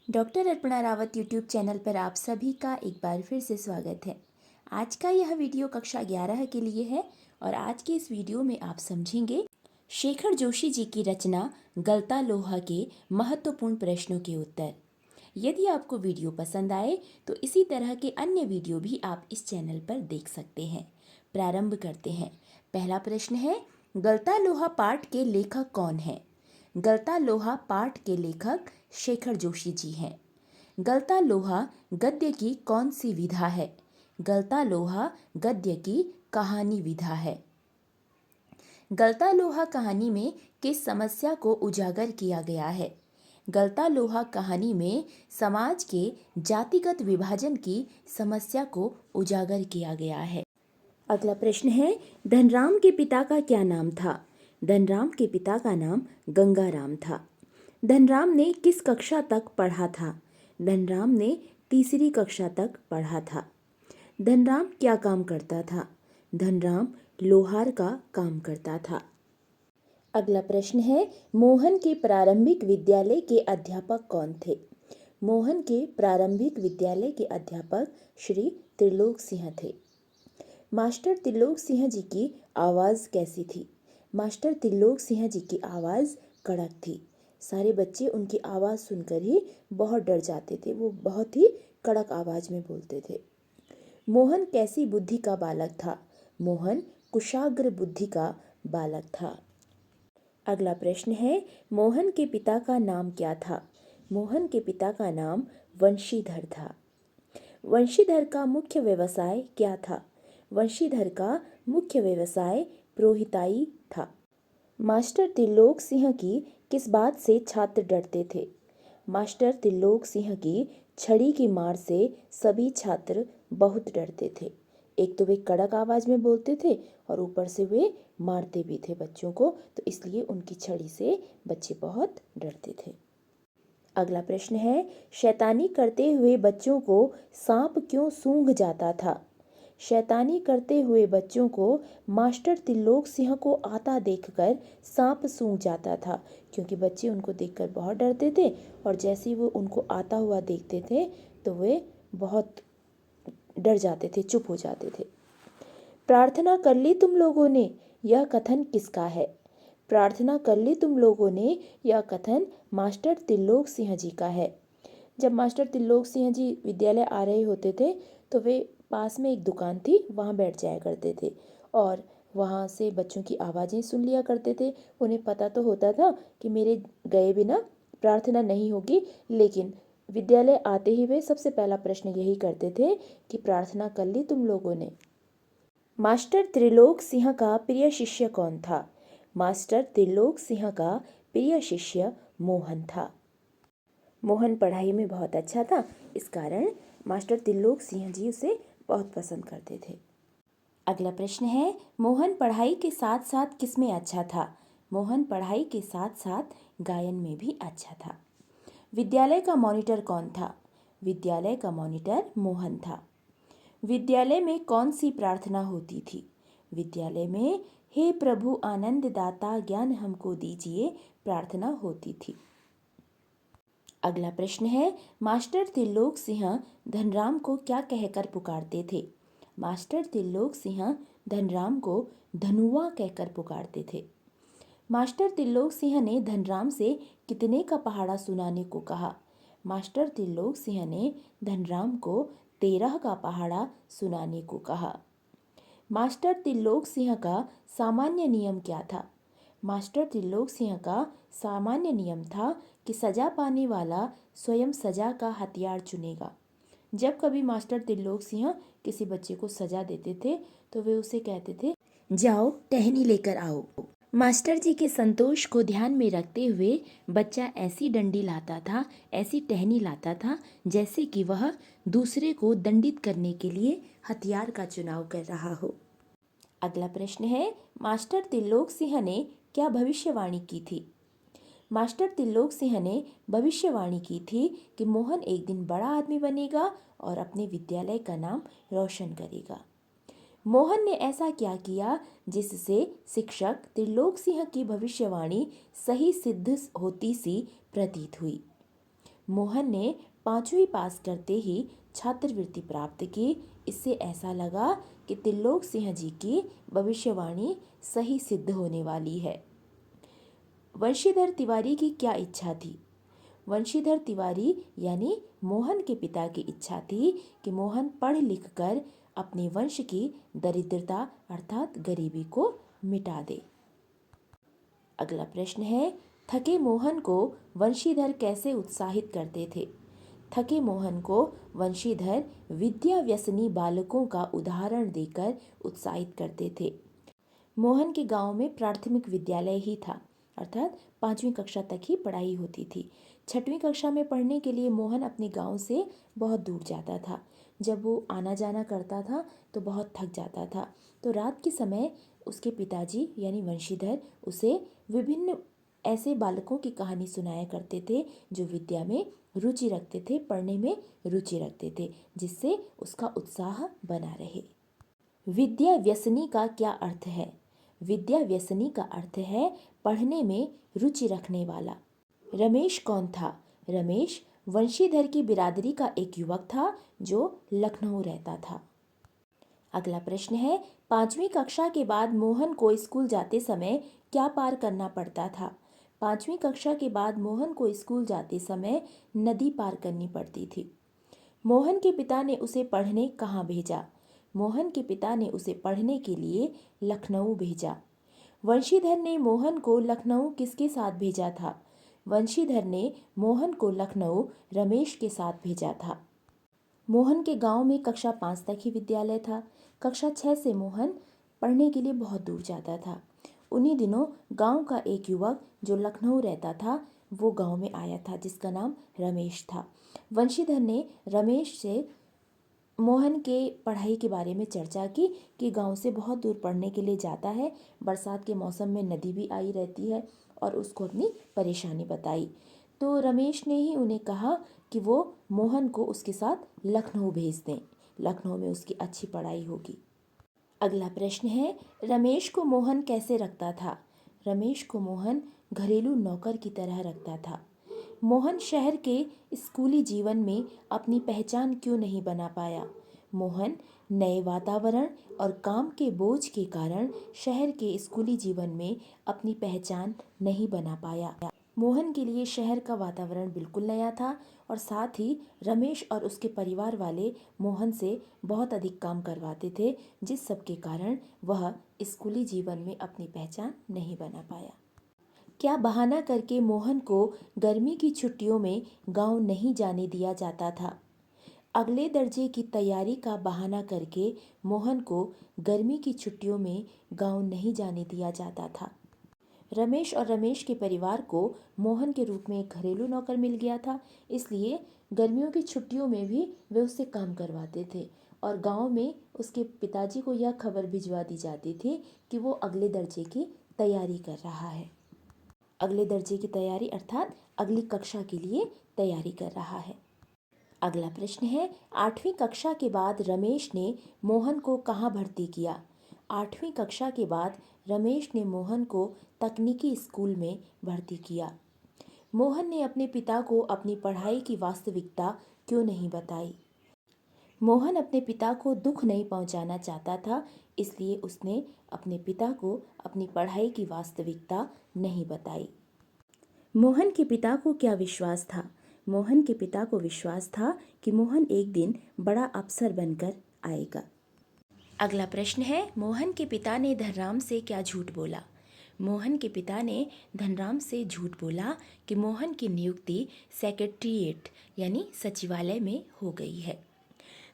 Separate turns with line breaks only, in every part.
Doctor Arpana Rawat YouTube channel पर आप सभी का एक बार फिर से स्वागत है। आज का यह वीडियो कक्षा 11 के लिए है और आज के इस वीडियो में आप समझेंगे शेखर जोशी जी की रचना गलता लोहा के महत्वपूर्ण प्रश्नों के उत्तर। यदि आपको वीडियो पसंद आए तो इसी तरह के अन्य वीडियो भी आप इस चैनल पर देख सकते हैं। प्रारंभ करते हैं। पहला प्रश्न है, गलता लोहा पाठ के लेखक कौन है? गलता लोहा पाठ के लेखक शेखर जोशी जी हैं। गलता लोहा गद्य की कौन सी विधा है? गलता लोहा गद्य की कहानी विधा है। गलता लोहा कहानी में किस समस्या को उजागर किया गया है? गलता लोहा कहानी में समाज के जातिगत विभाजन की समस्या को उजागर किया गया है। अगला प्रश्न है, धनराम के पिता का क्या नाम था? धनराम के पिता का नाम गंगाराम था। धनराम ने किस कक्षा तक पढ़ा था? धनराम ने तीसरी कक्षा तक पढ़ा था। धनराम क्या काम करता था? धनराम लोहार का काम करता था। अगला प्रश्न है, मोहन के प्रारंभिक विद्यालय के अध्यापक कौन थे? मोहन के प्रारंभिक विद्यालय के अध्यापक श्री त्रिलोक सिंह थे। मास्टर त्रिलोक सिंह जी की आवाज़ कैसी थी? मास्टर त्रिलोक सिंह जी की आवाज़ कड़क थी। सारे बच्चे उनकी आवाज़ सुनकर ही बहुत डर जाते थे। वो बहुत ही कड़क आवाज़ में बोलते थे। मोहन कैसी बुद्धि का बालक था? मोहन कुशाग्र बुद्धि का बालक था। अगला प्रश्न है, मोहन के पिता का नाम क्या था? मोहन के पिता का नाम वंशीधर था। वंशीधर का मुख्य व्यवसाय क्या था? वंशीधर का मुख्य व्यवसाय पुरोहिताई था। मास्टर त्रिलोक सिंह की किस बात से छात्र डरते थे? मास्टर त्रिलोक सिंह की छड़ी की मार से सभी छात्र बहुत डरते थे। एक तो वे कड़क आवाज़ में बोलते थे और ऊपर से वे मारते भी थे बच्चों को, तो इसलिए उनकी छड़ी से बच्चे बहुत डरते थे। अगला प्रश्न है, शैतानी करते हुए बच्चों को सांप क्यों सूंघ जाता था? शैतानी करते हुए बच्चों को मास्टर त्रिलोक सिंह को आता देखकर सांप सूंघ जाता था, क्योंकि बच्चे उनको देखकर बहुत डरते थे और जैसे ही वो उनको आता हुआ देखते थे तो वे बहुत डर जाते थे, चुप हो जाते थे। प्रार्थना कर ली तुम लोगों ने, यह कथन किसका है? प्रार्थना कर ली तुम लोगों ने, यह कथन मास्टर त्रिलोक सिंह जी का है। जब मास्टर त्रिलोक सिंह जी विद्यालय आ रहे होते थे तो वे पास में एक दुकान थी, वहाँ बैठ जाया करते थे और वहाँ से बच्चों की आवाज़ें सुन लिया करते थे। उन्हें पता तो होता था कि मेरे गए बिना प्रार्थना नहीं होगी, लेकिन विद्यालय आते ही वे सबसे पहला प्रश्न यही करते थे कि प्रार्थना कर ली तुम लोगों ने। मास्टर त्रिलोक सिंह का प्रिय शिष्य कौन था? मास्टर त्रिलोक सिंह का प्रिय शिष्य मोहन था। मोहन पढ़ाई में बहुत अच्छा था, इस कारण मास्टर त्रिलोक सिंह जी उसे बहुत पसंद करते थे। अगला प्रश्न है, मोहन पढ़ाई के साथ साथ किस में अच्छा था? मोहन पढ़ाई के साथ साथ गायन में भी अच्छा था। विद्यालय का मॉनिटर कौन था? विद्यालय का मॉनिटर मोहन था। विद्यालय में कौन सी प्रार्थना होती थी? विद्यालय में हे प्रभु आनंद दाता ज्ञान हमको दीजिए प्रार्थना होती थी। अगला प्रश्न है, मास्टर त्रिलोक सिंह धनराम को क्या कहकर पुकारते थे? मास्टर त्रिलोक सिंह धनराम को धनुआ कहकर पुकारते थे। मास्टर त्रिलोक सिंह ने धनराम से कितने का पहाड़ा सुनाने को कहा? मास्टर त्रिलोक सिंह ने धनराम को 13 का पहाड़ा सुनाने को कहा। मास्टर त्रिलोक सिंह का सामान्य नियम क्या था? मास्टर त्रिलोक सिंह का सामान्य नियम था कि सजा पाने वाला स्वयं सजा का हथियार चुनेगा। जब कभी मास्टर त्रिलोक सिंह किसी बच्चे को सजा देते थे तो वे उसे कहते थे, जाओ टहनी लेकर आओ। मास्टर जी के संतोष को ध्यान में रखते हुए बच्चा ऐसी डंडी लाता था, ऐसी टहनी लाता था जैसे कि वह दूसरे को दंडित करने के लिए हथियार का चुनाव कर रहा हो। अगला प्रश्न है, मास्टर त्रिलोक सिंह ने क्या भविष्यवाणी की थी? मास्टर त्रिलोक सिंह ने भविष्यवाणी की थी कि मोहन एक दिन बड़ा आदमी बनेगा और अपने विद्यालय का नाम रोशन करेगा। मोहन ने ऐसा क्या किया जिससे शिक्षक त्रिलोक सिंह की भविष्यवाणी सही सिद्ध होती सी प्रतीत हुई? मोहन ने 5वीं पास करते ही छात्रवृत्ति प्राप्त की। इससे ऐसा लगा कि त्रिलोक सिंह जी की भविष्यवाणी सही सिद्ध होने वाली है। वंशीधर तिवारी की क्या इच्छा थी? वंशीधर तिवारी यानी मोहन के पिता की इच्छा थी कि मोहन पढ़ लिख कर अपने वंश की दरिद्रता अर्थात गरीबी को मिटा दे। अगला प्रश्न है, थके मोहन को वंशीधर कैसे उत्साहित करते थे? थके मोहन को वंशीधर विद्या व्यसनी बालकों का उदाहरण देकर उत्साहित करते थे। मोहन के गांव में प्राथमिक विद्यालय ही था, अर्थात 5वीं कक्षा तक ही पढ़ाई होती थी। 6वीं कक्षा में पढ़ने के लिए मोहन अपने गांव से बहुत दूर जाता था। जब वो आना जाना करता था तो बहुत थक जाता था। तो रात के समय उसके पिताजी यानी वंशीधर उसे विभिन्न ऐसे बालकों की कहानी सुनाया करते थे जो विद्या में रुचि रखते थे, पढ़ने में रुचि रखते थे, जिससे उसका उत्साह बना रहे। विद्या व्यसनी का क्या अर्थ है? विद्या व्यसनी का अर्थ है पढ़ने में रुचि रखने वाला। रमेश कौन था? रमेश वंशीधर की बिरादरी का एक युवक था जो लखनऊ रहता था। अगला प्रश्न है, 5वीं कक्षा के बाद मोहन को स्कूल जाते समय क्या पार करना पड़ता था? 5वीं कक्षा के बाद मोहन को स्कूल जाते समय नदी पार करनी पड़ती थी। मोहन के पिता ने उसे पढ़ने कहाँ भेजा? मोहन के पिता ने उसे पढ़ने के लिए लखनऊ भेजा। वंशीधर ने मोहन को लखनऊ किसके साथ भेजा था? वंशीधर ने मोहन को लखनऊ रमेश के साथ भेजा था। मोहन के गांव में कक्षा 5 तक ही विद्यालय था। कक्षा 6 से मोहन पढ़ने के लिए बहुत दूर जाता था। उन्हीं दिनों गांव का एक युवक जो लखनऊ रहता था वो गांव में आया था, जिसका नाम रमेश था। वंशीधर ने रमेश से मोहन के पढ़ाई के बारे में चर्चा की कि गांव से बहुत दूर पढ़ने के लिए जाता है, बरसात के मौसम में नदी भी आई रहती है, और उसको अपनी परेशानी बताई। तो रमेश ने ही उन्हें कहा कि वो मोहन को उसके साथ लखनऊ भेज दें, लखनऊ में उसकी अच्छी पढ़ाई होगी। अगला प्रश्न है, रमेश को मोहन कैसे रखता था? रमेश को मोहन घरेलू नौकर की तरह रखता था। मोहन शहर के स्कूली जीवन में अपनी पहचान क्यों नहीं बना पाया? मोहन नए वातावरण और काम के बोझ के कारण शहर के स्कूली जीवन में अपनी पहचान नहीं बना पाया। मोहन के लिए शहर का वातावरण बिल्कुल नया था और साथ ही रमेश और उसके परिवार वाले मोहन से बहुत अधिक काम करवाते थे, जिस सब के कारण वह स्कूली जीवन में अपनी पहचान नहीं बना पाया। क्या बहाना करके मोहन को गर्मी की छुट्टियों में गांव नहीं जाने दिया जाता था? अगले दर्जे की तैयारी का बहाना करके मोहन को गर्मी की छुट्टियों में गांव नहीं जाने दिया जाता था। रमेश और रमेश के परिवार को मोहन के रूप में एक घरेलू नौकर मिल गया था, इसलिए गर्मियों की छुट्टियों में भी वे उससे काम करवाते थे और गांव में उसके पिताजी को यह खबर भिजवा दी जाती थी कि वो अगले दर्जे की तैयारी कर रहा है। अगले दर्जे की तैयारी अर्थात अगली कक्षा के लिए तैयारी कर रहा है। अगला प्रश्न है, 8वीं कक्षा के बाद रमेश ने मोहन को कहाँ भर्ती किया? 8वीं कक्षा के बाद रमेश ने मोहन को तकनीकी स्कूल में भर्ती किया। मोहन ने अपने पिता को अपनी पढ़ाई की वास्तविकता क्यों नहीं बताई? मोहन अपने पिता को दुख नहीं पहुंचाना चाहता था, इसलिए उसने अपने पिता को अपनी पढ़ाई की वास्तविकता नहीं बताई। मोहन के पिता को क्या विश्वास था? मोहन के पिता को विश्वास था कि मोहन एक दिन बड़ा अफसर बनकर आएगा। अगला प्रश्न है, मोहन के पिता ने धनराम से क्या झूठ बोला? मोहन के पिता ने धनराम से झूठ बोला कि मोहन की नियुक्ति सेक्रेटेरिएट यानी सचिवालय में हो गई है।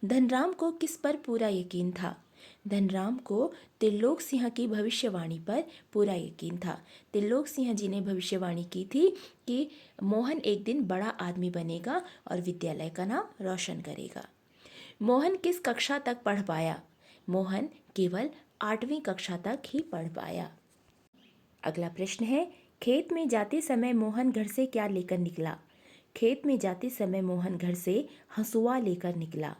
धनराम को किस पर पूरा यकीन था? धनराम को त्रिलोक सिंह की भविष्यवाणी पर पूरा यकीन था। त्रिलोक सिंह जी ने भविष्यवाणी की थी कि मोहन एक दिन बड़ा आदमी बनेगा और विद्यालय का नाम रोशन करेगा। मोहन किस कक्षा तक पढ़ पाया? मोहन केवल 8वीं कक्षा तक ही पढ़ पाया। अगला प्रश्न है, खेत में जाते समय मोहन घर से क्या लेकर निकला? खेत में जाते समय मोहन घर से हंसुआ लेकर निकला।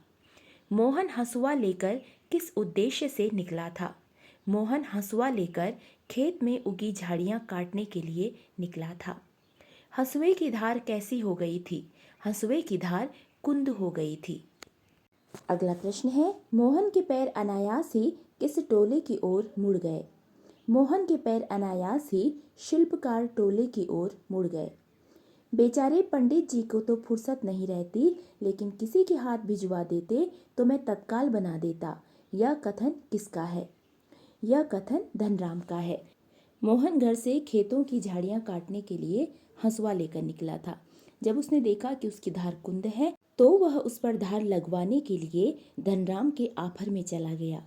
मोहन हंसुआ लेकर किस उद्देश्य से निकला था? मोहन हंसुआ लेकर खेत में उगी झाड़ियां काटने के लिए निकला था। हंसुए की धार कैसी हो गई थी? हंसुए की धार कुंद हो गई थी। अगला प्रश्न है, मोहन के पैर अनायास ही किस टोले की ओर मुड़ गए? मोहन के पैर अनायास ही शिल्पकार टोले की ओर मुड़ गए। बेचारे पंडित जी को तो फुर्सत नहीं रहती, लेकिन किसी के हाथ भिजवा देते तो मैं तत्काल बना देता। यह कथन किसका है? यह कथन धनराम का है। मोहन घर से खेतों की झाड़ियां काटने के लिए हंसुआ लेकर निकला था। जब उसने देखा कि उसकी धार कुंद है तो वह उस पर धार लगवाने के लिए धनराम के आफर में चला गया।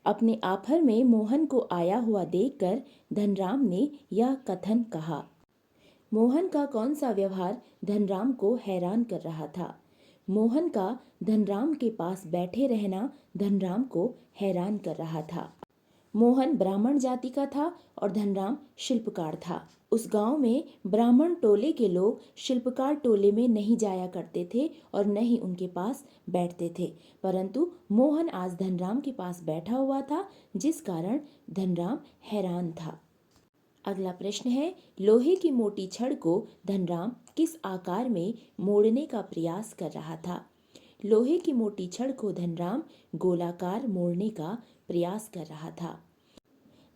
अपने आफर में मोहन को आया हुआ देखकर धनराम ने यह कथन कहा। मोहन का कौन सा व्यवहार धनराम को हैरान कर रहा था? मोहन का धनराम के पास बैठे रहना धनराम को हैरान कर रहा था। मोहन ब्राह्मण जाति का था और धनराम शिल्पकार था। उस गांव में ब्राह्मण टोले के लोग शिल्पकार टोले में नहीं जाया करते थे और न ही उनके पास बैठते थे, परंतु मोहन आज धनराम के पास बैठा हुआ था, जिस कारण धनराम हैरान था। अगला प्रश्न है, लोहे की मोटी छड़ को धनराम किस आकार में मोड़ने का प्रयास कर रहा था? लोहे की मोटी छड़ को धनराम गोलाकार मोड़ने का प्रयास कर रहा था।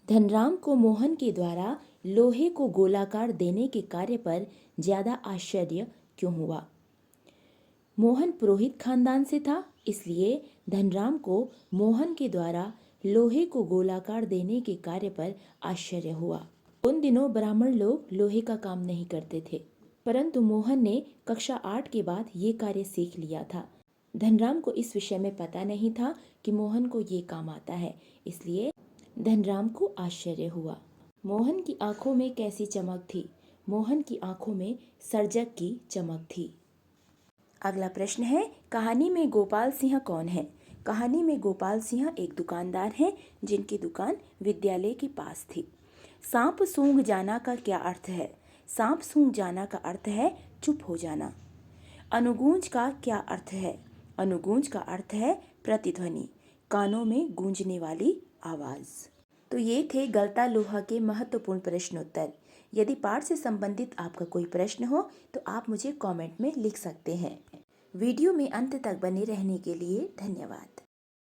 धनराम को मोहन के द्वारा लोहे को गोलाकार देने के कार्य पर ज्यादा आश्चर्य क्यों हुआ? मोहन पुरोहित खानदान से था, इसलिए धनराम को मोहन के द्वारा लोहे को गोलाकार देने के कार्य पर आश्चर्य हुआ। उन दिनों ब्राह्मण लोग लोहे का काम नहीं करते थे, परंतु मोहन ने कक्षा 8 के बाद ये कार्य सीख लिया था। धनराम को इस विषय में पता नहीं था कि मोहन को ये काम आता है, इसलिए धनराम को आश्चर्य हुआ। मोहन की आंखों में कैसी चमक थी? मोहन की आंखों में सर्जक की चमक थी। अगला प्रश्न है, कहानी में गोपाल सिंह कौन है? कहानी में गोपाल सिंह एक दुकानदार हैं जिनकी दुकान विद्यालय के पास थी। सांप सूंघ जाना का क्या अर्थ है? सांप सूंघ जाना का अर्थ है चुप हो जाना। अनुगूंज का क्या अर्थ है? अनुगूंज का अर्थ है प्रतिध्वनि, कानों में गूंजने वाली आवाज। तो ये थे गलता लोहा के महत्वपूर्ण प्रश्नोत्तर। यदि पाठ से संबंधित आपका कोई प्रश्न हो तो आप मुझे कमेंट में लिख सकते हैं। वीडियो में अंत तक बने रहने के लिए धन्यवाद।